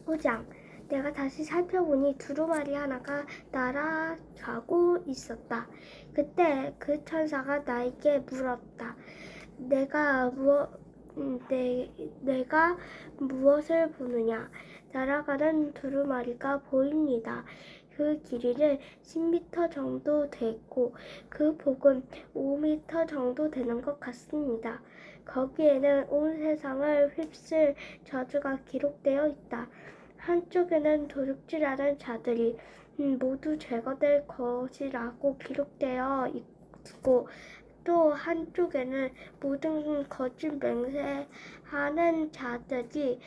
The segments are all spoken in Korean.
5장. 내가 다시 살펴보니 두루마리 하나가 날아가고 있었다. 그때 그 천사가 나에게 물었다. 내가 무엇을 보느냐? 날아가는 두루마리가 보입니다. 그 길이는 10m 정도 되고 그 폭은 5m 정도 되는 것 같습니다. 거기에는 온 세상을 휩쓸 저주가 기록되어 있다. 한쪽에는 도둑질하는 자들이 모두 제거될 것이라고 기록되어 있고 또 한쪽에는 모든 거짓 맹세하는 자들이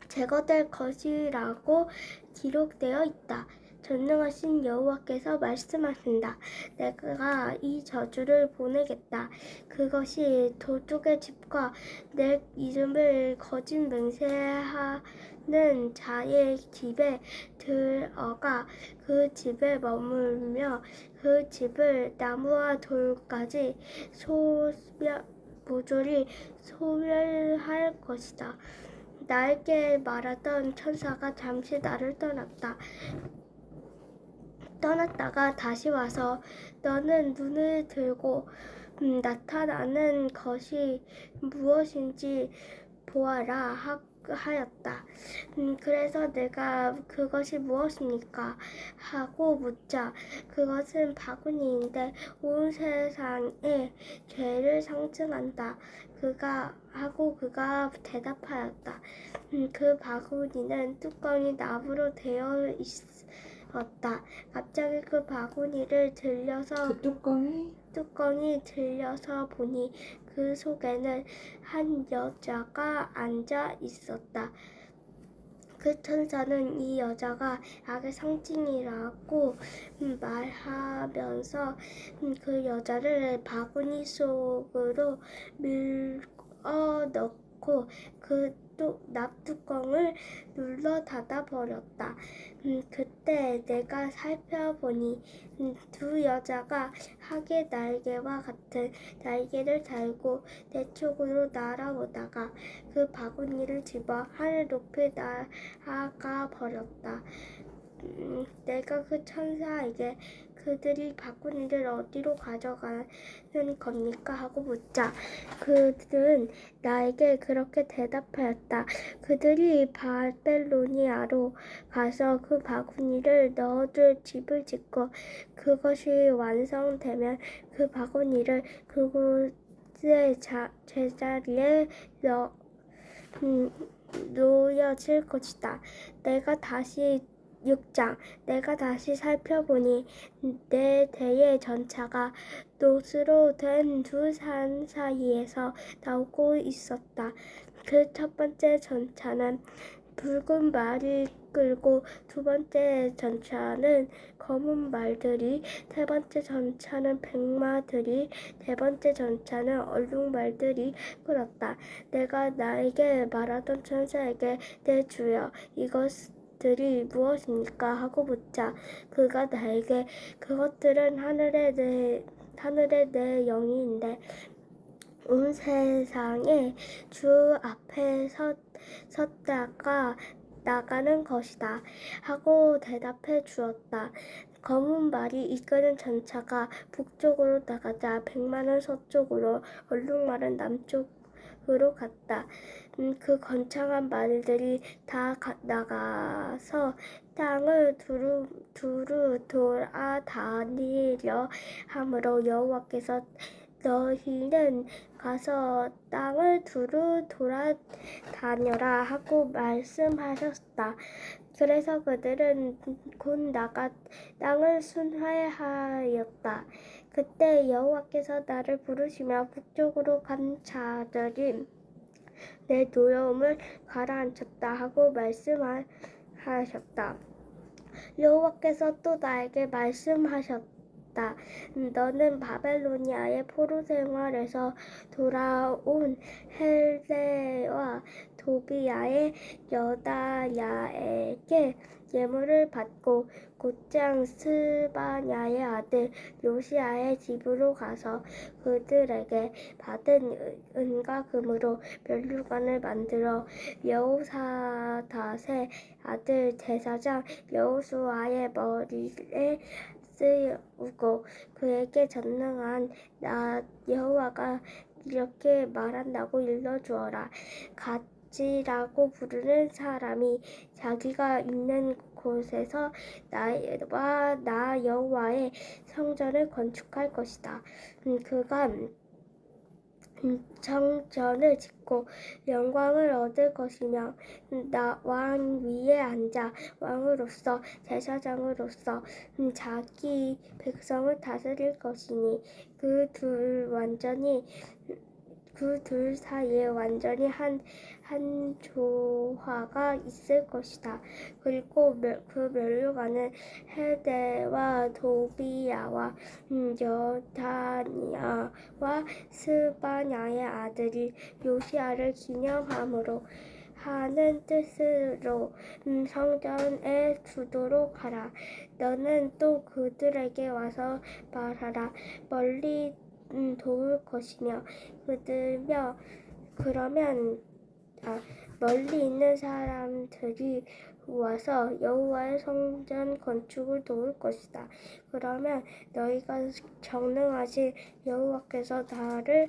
제거될 것이라고 기록되어 있다. 전능하신 여호와께서 말씀하신다. 내가 이 저주를 보내겠다. 그것이 도둑의 집과 내 이름을 거짓 맹세하는 자의 집에 들어가 그 집에 머물며 그 집을 나무와 돌까지 모조리 소멸할 것이다. 나에게 말하던 천사가 잠시 나를 떠났다가 다시 와서 너는 눈을 들고 나타나는 것이 무엇인지 보아라 하였다. 그래서 내가 그것이 무엇입니까? 하고 묻자 그것은 바구니인데 온 세상의 죄를 상징한다. 그가 대답하였다. 그 바구니는 뚜껑이 나무로 되어 있었다. 갑자기 그 바구니를 들려서 뚜껑이 들려서 보니 그 속에는 한 여자가 앉아 있었다. 그 천사는 이 여자가 악의 상징이라고 말하면서 그 여자를 바구니 속으로 밀어 넣고 그 납뚜껑을 눌러 닫아 버렸다. 그때 내가 살펴보니 두 여자가 학의 날개와 같은 날개를 달고 내 쪽으로 날아오다가 그 바구니를 집어 하늘 높이 날아가 버렸다. 내가 그 천사에게 그들이 바구니를 어디로 가져가는 겁니까? 하고 묻자 그들은 나에게 그렇게 대답하였다. 그들이 바벨로니아로 가서 그 바구니를 넣어둘 집을 짓고 그것이 완성되면 그 바구니를 그곳의 제자리에 놓여질 것이다. 6장. 내가 다시 살펴보니 네 대의 전차가 노스로 된 두 산 사이에서 나오고 있었다. 그 첫 번째 전차는 붉은 말을 끌고 두 번째 전차는 검은 말들이, 세 번째 전차는 백마들이, 네 번째 전차는 얼룩말들이 끌었다. 내가 나에게 말하던 천사에게 내 주여 이것들이 무엇입니까? 하고 묻자 그가 나에게 그것들은 하늘의 내 영이인데 온 세상에 주 앞에 섰다가 나가는 것이다 하고 대답해 주었다. 검은 말이 이끄는 전차가 북쪽으로 나가자 백마는 서쪽으로 얼룩말은 남쪽으로 갔다. 그 거창한 말들이 다 나가서 땅을 두루 돌아다니려 하므로 여호와께서 너희는 가서 땅을 두루 돌아다녀라 하고 말씀하셨다. 그래서 그들은 곧 나가 땅을 순회하였다. 그때 여호와께서 나를 부르시며 북쪽으로 간 자들이 내 두려움을 가라앉혔다 하고 말씀하셨다. 여호와께서 또 나에게 말씀하셨다. 너는 바벨로니아의 포로 생활에서 돌아온 헬레와 도비야의 여다야에게 예물을 받고 곧장 스바냐의 아들 요시야의 집으로 가서 그들에게 받은 은과 금으로 면류관을 만들어 여호사닷의 아들 제사장 여호수아의 머리에 쓰우고 그에게 전능한 나 여호와가 이렇게 말한다고 일러주어라. 갓지라고 부르는 사람이 자기가 있는 곳에서 나와 나 여호와의 성전을 건축할 것이다. 그가 성전을 짓고 영광을 얻을 것이며 나 왕 위에 앉아 왕으로서 제사장으로서 자기 백성을 다스릴 것이니 그 둘 사이에 완전히 한 조화가 있을 것이다. 그리고 그 면류관은 헤대와 도비야와 여다니아와 스바냐의 아들이 요시야를 기념함으로 하는 뜻으로 성전에 두도록 하라. 너는 또 그들에게 와서 말하라. 멀리 도울 것이며 그러면 멀리 있는 사람들이 와서 여호와의 성전 건축을 도울 것이다. 그러면 너희가 전능하신 여호와께서 나를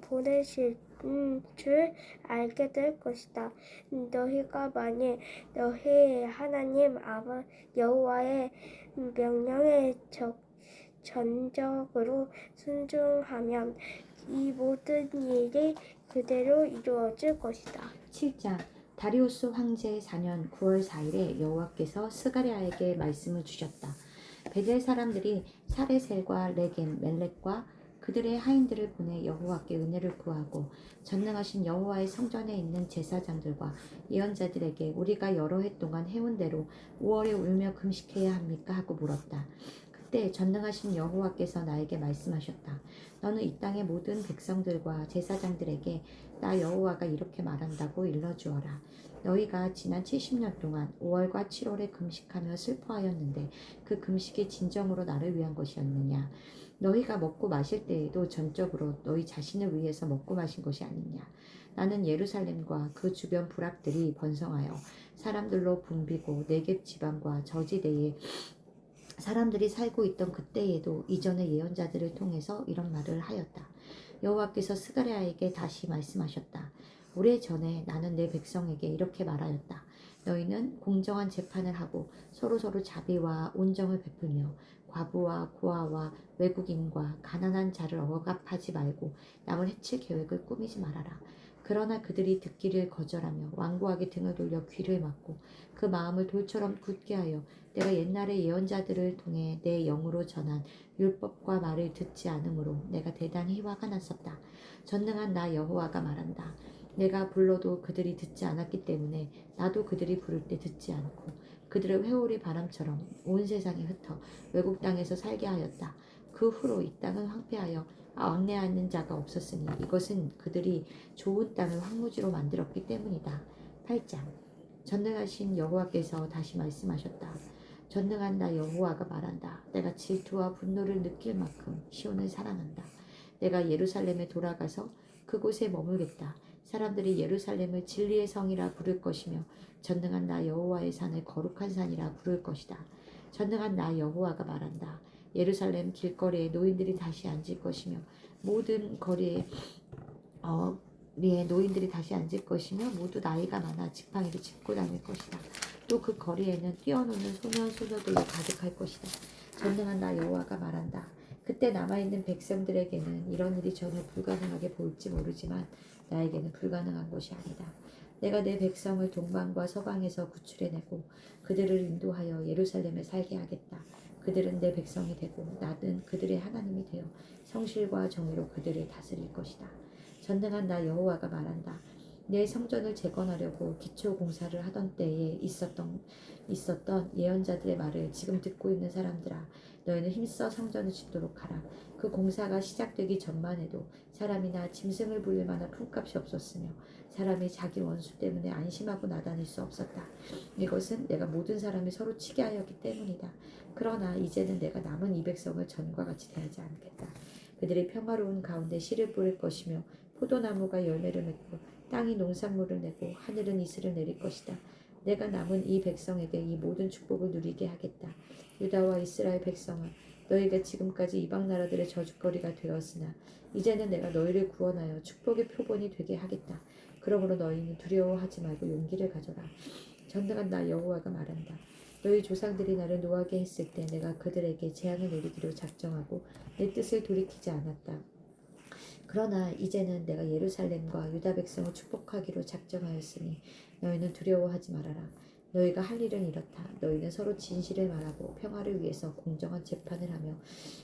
보내신 줄 알게 될 것이다. 너희가 만일 너희 하나님 여호와의 명령에 전적으로 순종하면 이 모든 일이 그대로 이루어질 것이다. 7장 다리우스 황제의 4년 9월 4일에 여호와께서 스가랴에게 말씀을 주셨다. 베델 사람들이 사레셀과 레겜, 멜렉과 그들의 하인들을 보내 여호와께 은혜를 구하고 전능하신 여호와의 성전에 있는 제사장들과 예언자들에게 우리가 여러 해 동안 해온 대로 5월에 울며 금식해야 합니까? 하고 물었다. 그때 전능하신 여호와께서 나에게 말씀하셨다. 너는 이 땅의 모든 백성들과 제사장들에게 나 여호와가 이렇게 말한다고 일러주어라. 너희가 지난 70년 동안 5월과 7월에 금식하며 슬퍼하였는데 그 금식이 진정으로 나를 위한 것이었느냐? 너희가 먹고 마실 때에도 전적으로 너희 자신을 위해서 먹고 마신 것이 아니냐? 나는 예루살렘과 그 주변 부락들이 번성하여 사람들로 붐비고 네겝 지방과 저지대에 사람들이 살고 있던 그때에도 이전의 예언자들을 통해서 이런 말을 하였다. 여호와께서 스가랴에게 다시 말씀하셨다. 오래전에 나는 내 백성에게 이렇게 말하였다. 너희는 공정한 재판을 하고 서로서로 자비와 온정을 베풀며 과부와 고아와 외국인과 가난한 자를 억압하지 말고 남을 해칠 계획을 꾸미지 말아라. 그러나 그들이 듣기를 거절하며 완고하게 등을 돌려 귀를 막고 그 마음을 돌처럼 굳게 하여 내가 옛날에 예언자들을 통해 내 영으로 전한 율법과 말을 듣지 않으므로 내가 대단히 화가 났었다. 전능한 나 여호와가 말한다. 내가 불러도 그들이 듣지 않았기 때문에 나도 그들이 부를 때 듣지 않고 그들의 회오리 바람처럼 온 세상에 흩어 외국 땅에서 살게 하였다. 그 후로 이 땅은 황폐하여 왕래하는 자가 없었으니 이것은 그들이 좋은 땅을 황무지로 만들었기 때문이다. 8장 전능하신 여호와께서 다시 말씀하셨다. 전능한 나 여호와가 말한다. 내가 질투와 분노를 느낄 만큼 시온을 사랑한다. 내가 예루살렘에 돌아가서 그곳에 머물겠다. 사람들이 예루살렘을 진리의 성이라 부를 것이며 전능한 나 여호와의 산을 거룩한 산이라 부를 것이다. 전능한 나 여호와가 말한다. 예루살렘 길거리에 노인들이 다시 앉을 것이며 모든 거리에 노인들이 다시 앉을 것이며 모두 나이가 많아 지팡이를 짚고 다닐 것이다. 또 그 거리에는 뛰어노는 소년 소녀들로 가득할 것이다. 전능한 나 여호와가 말한다. 그때 남아있는 백성들에게는 이런 일이 전혀 불가능하게 보일지 모르지만 나에게는 불가능한 것이 아니다. 내가 내 백성을 동방과 서방에서 구출해내고 그들을 인도하여 예루살렘에 살게 하겠다. 그들은 내 백성이 되고 나는 그들의 하나님이 되어 성실과 정의로 그들을 다스릴 것이다. 전능한 나 여호와가 말한다. 내 성전을 재건하려고 기초 공사를 하던 때에 있었던 예언자들의 말을 지금 듣고 있는 사람들아, 너희는 힘써 성전을 짓도록 하라. 그 공사가 시작되기 전만 해도 사람이나 짐승을 불릴 만한 품값이 없었으며 사람이 자기 원수 때문에 안심하고 나다닐 수 없었다. 이것은 내가 모든 사람이 서로 치게 하였기 때문이다. 그러나 이제는 내가 남은 이 백성을 전과 같이 대하지 않겠다. 그들이 평화로운 가운데 씨를 뿌릴 것이며 포도나무가 열매를 맺고 땅이 농산물을 내고 하늘은 이슬을 내릴 것이다. 내가 남은 이 백성에게 이 모든 축복을 누리게 하겠다. 유다와 이스라엘 백성아, 너희가 지금까지 이방 나라들의 저주거리가 되었으나 이제는 내가 너희를 구원하여 축복의 표본이 되게 하겠다. 그러므로 너희는 두려워하지 말고 용기를 가져라. 전능한 나 여호와가 말한다. 너희 조상들이 나를 노하게 했을 때 내가 그들에게 재앙을 내리기로 작정하고 내 뜻을 돌이키지 않았다. 그러나 이제는 내가 예루살렘과 유다 백성을 축복하기로 작정하였으니 너희는 두려워하지 말아라. 너희가 할 일은 이렇다. 너희는 서로 진실을 말하고 평화를 위해서 공정한 재판을 하며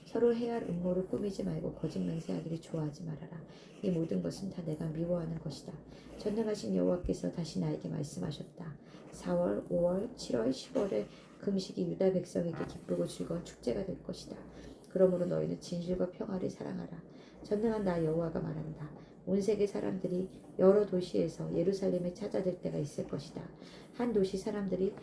서로 해할 음모를 꾸미지 말고 거짓 맹세하기를 좋아하지 말아라. 이 모든 것은 다 내가 미워하는 것이다. 전능하신 여호와께서 다시 나에게 말씀하셨다. 4월, 5월, 7월, 10월의 금식이 유다 백성에게 기쁘고 즐거운 축제가 될 것이다. 그러므로 너희는 진실과 평화를 사랑하라. 전능한 나 여호와가 말한다. 온 세계 사람들이 여러 도시에서 예루살렘에 찾아들 때가 있을 것이다. 한 도시 사람들이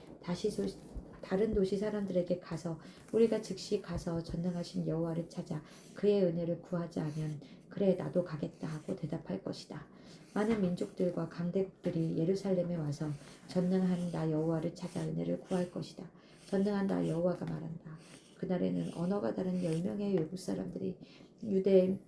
다른 도시 사람들에게 가서 우리가 즉시 가서 전능하신 여호와를 찾아 그의 은혜를 구하지 않으면 그래 나도 가겠다 하고 대답할 것이다. 많은 민족들과 강대국들이 예루살렘에 와서 전능한 나 여호와를 찾아 은혜를 구할 것이다. 전능한 나 여호와가 말한다. 그날에는 언어가 다른 10명의 외국 사람들이 유대인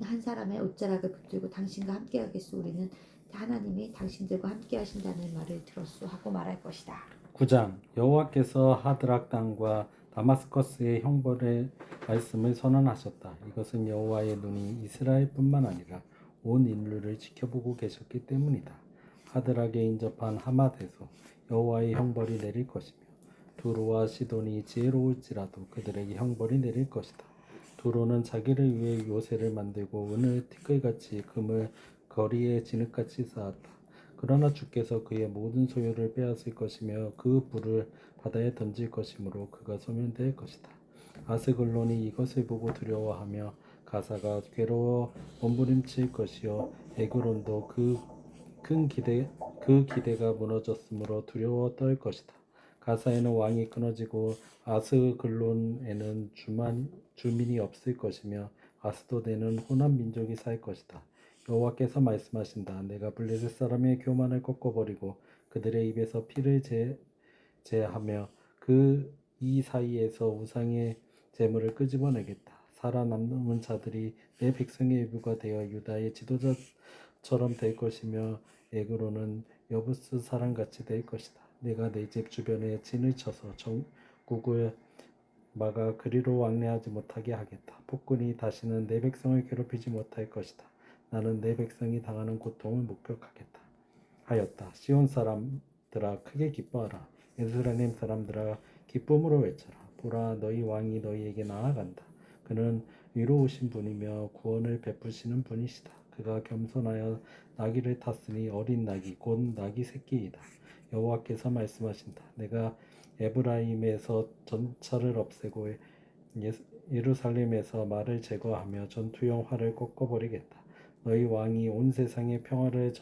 한 사람의 옷자락을 붙들고 당신과 함께하겠소. 우리는 하나님이 당신들과 함께 하신다는 말을 들었소 하고 말할 것이다. 9장 여호와께서 하드락 땅과 다마스커스의 형벌의 말씀을 선언하셨다. 이것은 여호와의 눈이 이스라엘뿐만 아니라 온 인류를 지켜보고 계셨기 때문이다. 하드락에 인접한 하맛에서 여호와의 형벌이 내릴 것이며 두로와 시돈이 지혜로울지라도 그들에게 형벌이 내릴 것이다. 두로는 자기를 위해 요새를 만들고 은을 티끌같이 금을 거리에 진흙같이 쌓았다. 그러나 주께서 그의 모든 소유를 빼앗을 것이며 그 불을 바다에 던질 것이므로 그가 소멸될 것이다. 아스글론이 이것을 보고 두려워하며 가사가 괴로워 몸부림칠 것이요 에그론도 그 기대가 무너졌으므로 두려워 떨 것이다. 가사에는 왕이 끊어지고 아스글론에는 주민이 없을 것이며 아스도드에는 혼합 민족이 살 것이다. 여호와께서 말씀하신다. 내가 블레셋 사람의 교만을 꺾어버리고 그들의 입에서 피를 제하며 이 사이에서 우상의 재물을 끄집어내겠다. 살아남는 자들이 내 백성의 일부가 되어 유다의 지도자처럼 될 것이며 에그로는 여부스 사람같이 될 것이다. 내가 내 집 주변에 진을 쳐서 전국을 막아 그리로 왕래하지 못하게 하겠다. 폭군이 다시는 내 백성을 괴롭히지 못할 것이다. 나는 내 백성이 당하는 고통을 목격하겠다 하였다. 시온 사람들아 크게 기뻐하라. 예루살렘 사람들아 기쁨으로 외쳐라. 보라 너희 왕이 너희에게 나아간다. 그는 위로우신 분이며 구원을 베푸시는 분이시다. 그가 겸손하여 나귀를 탔으니 어린 나귀 곧 나귀 새끼이다. 여호와께서 말씀하신다. 내가 에브라임에서 전차를 없애고 예루살렘에서 말을 제거하며 전투용 활을 꺾어버리겠다. 너희 왕이 온 세상에 평화를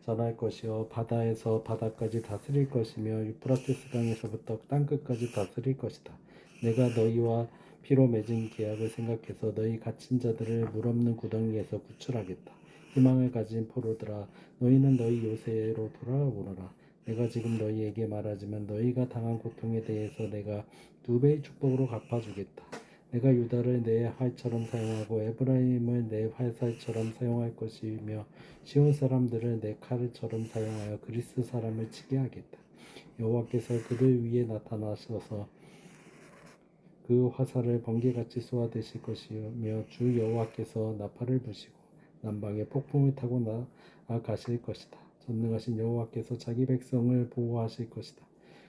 전할 것이요 바다에서 바다까지 다스릴 것이며 유프라테스 강에서부터 땅끝까지 다스릴 것이다. 내가 너희와 피로 맺은 계약을 생각해서 너희 갇힌 자들을 물 없는 구덩이에서 구출하겠다. 희망을 가진 포로들아 너희는 너희 요새로 돌아오너라. 내가 지금 너희에게 말하지만 너희가 당한 고통에 대해서 내가 2배의 축복으로 갚아주겠다. 내가 유다를 내 활처럼 사용하고 에브라임을 내 활살처럼 사용할 것이며 시온 사람들을 내 칼처럼 사용하여 그리스 사람을 치게 하겠다. 여호와께서 그들 위에 나타나셔서 그 화살을 번개같이 쏘아대실 것이며 주 여호와께서 나팔을 부시고 남방에 폭풍을 타고 나아가실 것이다. 전능하신 여호와께서 자기 백성을 보호하실 것이다.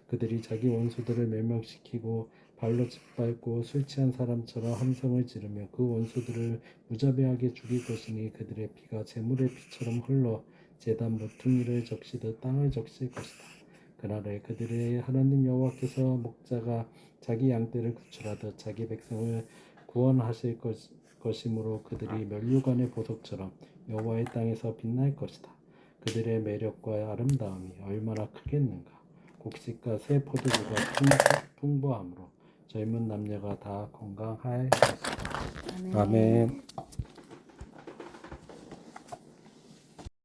그들이 자기 원수들을 멸망시키고 발로 짓밟고 술 취한 사람처럼 함성을 지르며 그 원수들을 무자비하게 죽일 것이니 그들의 피가 재물의 피처럼 흘러 제단 모퉁이를 적시듯 땅을 적실 것이다. 그날에 그들의 하나님 여호와께서 목자가 자기 양떼를 구출하듯 자기 백성을 구원하실 것이므로 그들이 면류관의 보석처럼 여호와의 땅에서 빛날 것이다. 그들의 매력과 아름다움이 얼마나 크겠는가. 곡식과 새 포도주가 풍부함으로 젊은 남녀가 다 건강할 것이다. 아멘. 아멘.